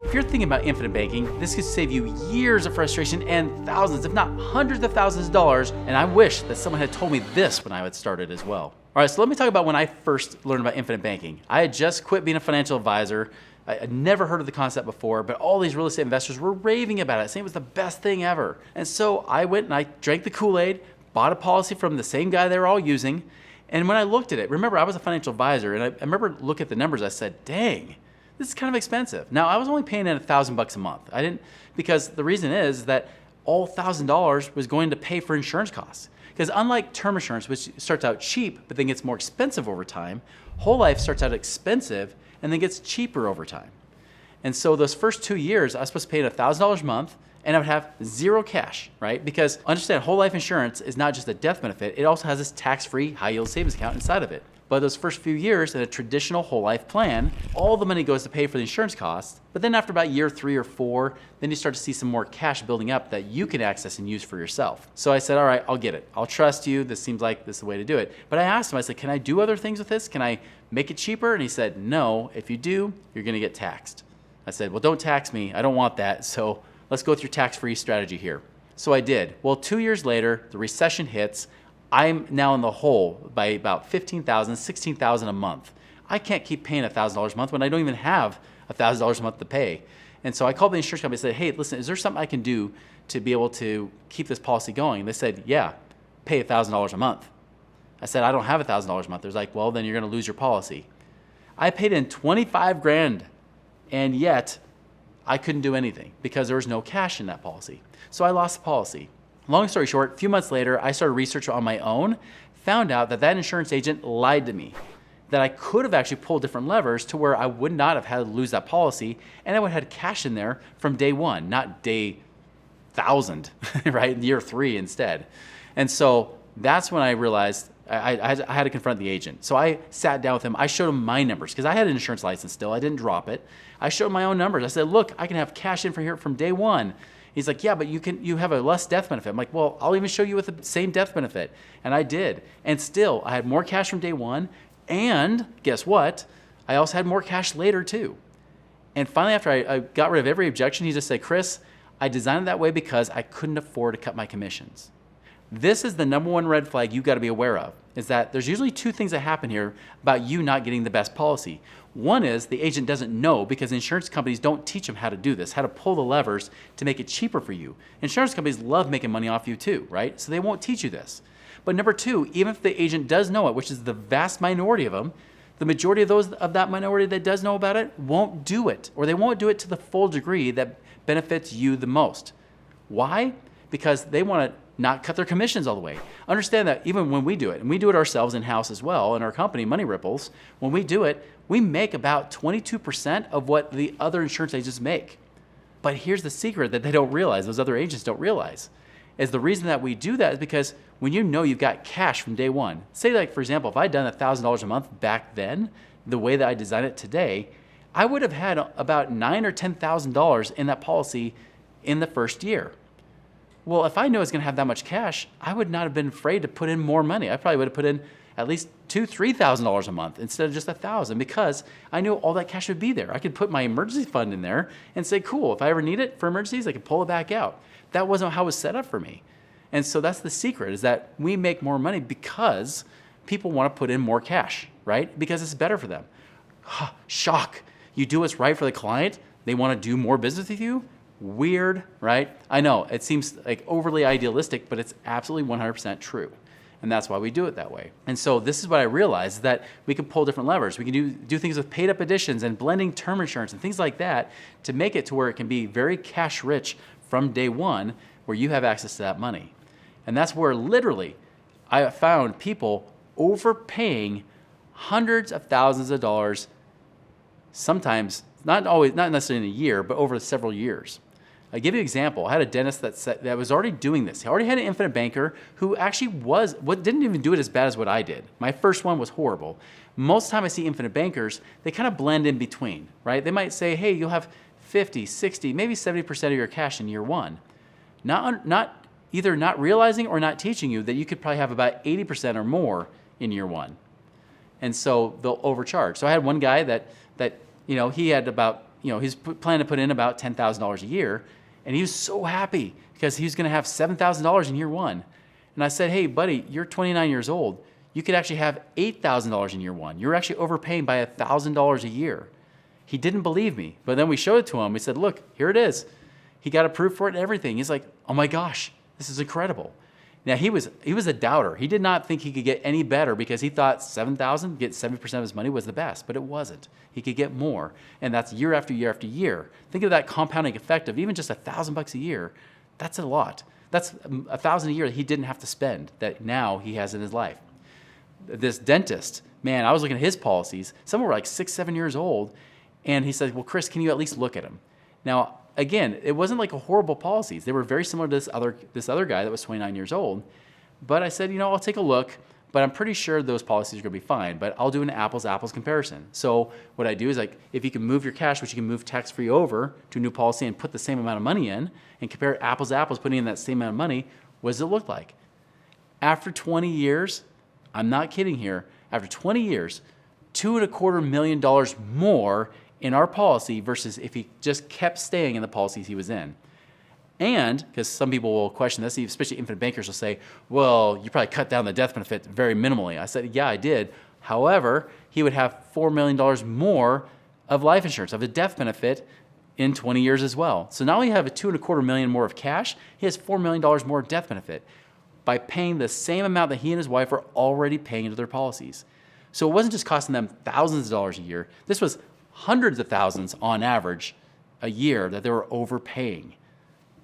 If you're thinking about infinite banking, this could save you years of frustration and thousands, if not hundreds of thousands of dollars, and I wish that someone had told me this when I had started as well. All right, so let me talk about when I first learned about infinite banking. I had just quit being a financial advisor. I had never heard of the concept before, but all these real estate investors were raving about it, saying it was the best thing ever. And so I went and I drank the Kool-Aid, bought a policy from the same guy they were all using, and when I looked at it, remember I was a financial advisor, and I remember looking at the numbers, I said, dang, this is kind of expensive. Now, I was only paying in $1,000 a month. I didn't, because the reason is that all $1,000 was going to pay for insurance costs. Because unlike term insurance, which starts out cheap, but then gets more expensive over time, whole life starts out expensive and then gets cheaper over time. And so those first 2 years, I was supposed to pay $1,000 a month, and I would have zero cash, right? Because understand, whole life insurance is not just a death benefit, it also has this tax-free high yield savings account inside of it. But those first few years in a traditional whole life plan, all the money goes to pay for the insurance costs. But then after about year 3 or 4, then you start to see some more cash building up that you can access and use for yourself. So I said, all right, I'll get it. I'll trust you. This seems like this is the way to do it. But I asked him, I said, can I do other things with this? Can I make it cheaper? And he said, no, if you do, you're gonna get taxed. I said, well, don't tax me. I don't want that. So let's go with your tax-free strategy here. So I did. Well, 2 years later, the recession hits. I'm now in the hole by about $15,000, $16,000 a month. I can't keep paying $1,000 a month when I don't even have $1,000 a month to pay. And so I called the insurance company and said, hey, listen, is there something I can do to be able to keep this policy going? And they said, yeah, pay $1,000 a month. I said, I don't have $1,000 a month. They're like, well, then you're gonna lose your policy. I paid in 25 grand, and yet I couldn't do anything because there was no cash in that policy. So I lost the policy. Long story short, a few months later, I started research on my own, found out that that insurance agent lied to me, that I could have actually pulled different levers to where I would not have had to lose that policy, and I would have had cash in there from day one, not day 1,000, right? Year 3 instead. And so that's when I realized I had to confront the agent. So I sat down with him. I showed him my numbers because I had an insurance license still. I didn't drop it. I showed him my own numbers. I said, look, I can have cash in from here from day one. He's like, yeah, but you have a less death benefit. I'm like, well, I'll even show you with the same death benefit. And I did. And still, I had more cash from day one. And guess what? I also had more cash later too. And finally, after I got rid of every objection, he just said, Chris, I designed it that way because I couldn't afford to cut my commissions. This is the number one red flag you got to be aware of, is that there's usually 2 things that happen here about you not getting the best policy. One is the agent doesn't know because insurance companies don't teach them how to do this, how to pull the levers to make it cheaper for you. Insurance companies love making money off you too, right? So they won't teach you this. But number 2, even if the agent does know it, which is the vast minority of them, the majority of those of that minority that does know about it won't do it, or they won't do it to the full degree that benefits you the most. Why? Because they want to not cut their commissions all the way. Understand that even when we do it, and we do it ourselves in-house as well in our company, Money Ripples, when we do it, we make about 22% of what the other insurance agents make. But here's the secret that they don't realize, those other agents don't realize, is the reason that we do that is because when you know you've got cash from day one, say like, for example, if I'd done $1,000 a month back then, the way that I design it today, I would have had about $9,000 or $10,000 in that policy in the first year. Well, if I knew I was going to have that much cash, I would not have been afraid to put in more money. I probably would have put in at least $2,000, $3,000 a month instead of just $1,000 because I knew all that cash would be there. I could put my emergency fund in there and say, cool, if I ever need it for emergencies, I could pull it back out. That wasn't how it was set up for me. And so that's the secret, is that we make more money because people want to put in more cash, right? Because it's better for them. Shock. You do what's right for the client, they want to do more business with you. Weird, right? I know, it seems like overly idealistic, but it's absolutely 100% true. And that's why we do it that way. And so this is what I realized, that we can pull different levers. We can do things with paid up additions and blending term insurance and things like that to make it to where it can be very cash rich from day one, where you have access to that money. And that's where literally I found people overpaying hundreds of thousands of dollars, sometimes not necessarily in a year, but over several years. I'll give you an example. I had a dentist that was already doing this. He already had an infinite banker who actually didn't even do it as bad as what I did. My first one was horrible. Most of the time I see infinite bankers, they kind of blend in between, right? They might say, hey, you'll have 50, 60, maybe 70% of your cash in year one. Either not realizing or not teaching you that you could probably have about 80% or more in year one. And so they'll overcharge. So I had one guy that he had about he's planning to put in about $10,000 a year, and he was so happy because he was going to have $7,000 in year one. And I said, hey, buddy, you're 29 years old. You could actually have $8,000 in year one. You're actually overpaying by $1,000 a year. He didn't believe me, but then we showed it to him. We said, look, here it is. He got approved for it and everything. He's like, oh my gosh, this is incredible. Now he was a doubter. He did not think he could get any better because he thought 7,000, get 70% of his money was the best, but it wasn't. He could get more, and that's year after year after year. Think of that compounding effect of even just $1,000 a year. That's a lot. That's $1,000 a year that he didn't have to spend that now he has in his life. This dentist, man, I was looking at his policies. Some were like 6, 7 years old, and he said, well, Chris, can you at least look at them? Now, again, it wasn't like a horrible policies. They were very similar to this other guy that was 29 years old. But I said, I'll take a look, but I'm pretty sure those policies are going to be fine. But I'll do an apples-to-apples comparison. So what I do is if you can move your cash, which you can move tax-free over to a new policy and put the same amount of money in and compare apples to apples, putting in that same amount of money, what does it look like? After 20 years, I'm not kidding here, after 20 years, $2.25 million more in our policy versus if he just kept staying in the policies he was in. And, because some people will question this, especially infinite bankers will say, well, you probably cut down the death benefit very minimally. I said, yeah, I did. However, he would have $4 million more of life insurance, of a death benefit in 20 years as well. So not only have a $2.25 million more of cash, he has $4 million more death benefit by paying the same amount that he and his wife are already paying into their policies. So it wasn't just costing them thousands of dollars a year. This was hundreds of thousands on average a year that they were overpaying.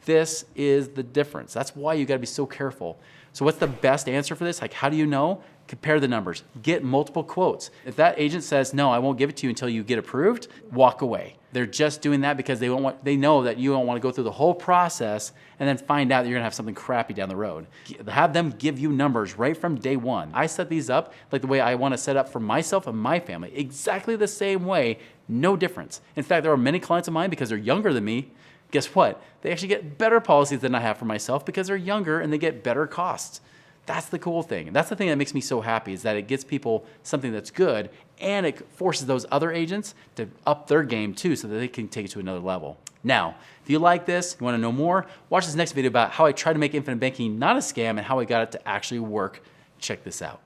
This is the difference. That's why you got to be so careful. So what's the best answer for this? How do you know? Compare the numbers. Get multiple quotes. If that agent says, no, I won't give it to you until you get approved, walk away. They're just doing that because they know that you don't want to go through the whole process and then find out that you're going to have something crappy down the road. Have them give you numbers right from day one. I set these up like the way I want to set up for myself and my family. Exactly the same way, no difference. In fact, there are many clients of mine because they're younger than me. Guess what? They actually get better policies than I have for myself because they're younger and they get better costs. That's the cool thing. That's the thing that makes me so happy is that it gets people something that's good and it forces those other agents to up their game too so that they can take it to another level. Now, if you like this, you want to know more, watch this next video about how I try to make infinite banking not a scam and how I got it to actually work. Check this out.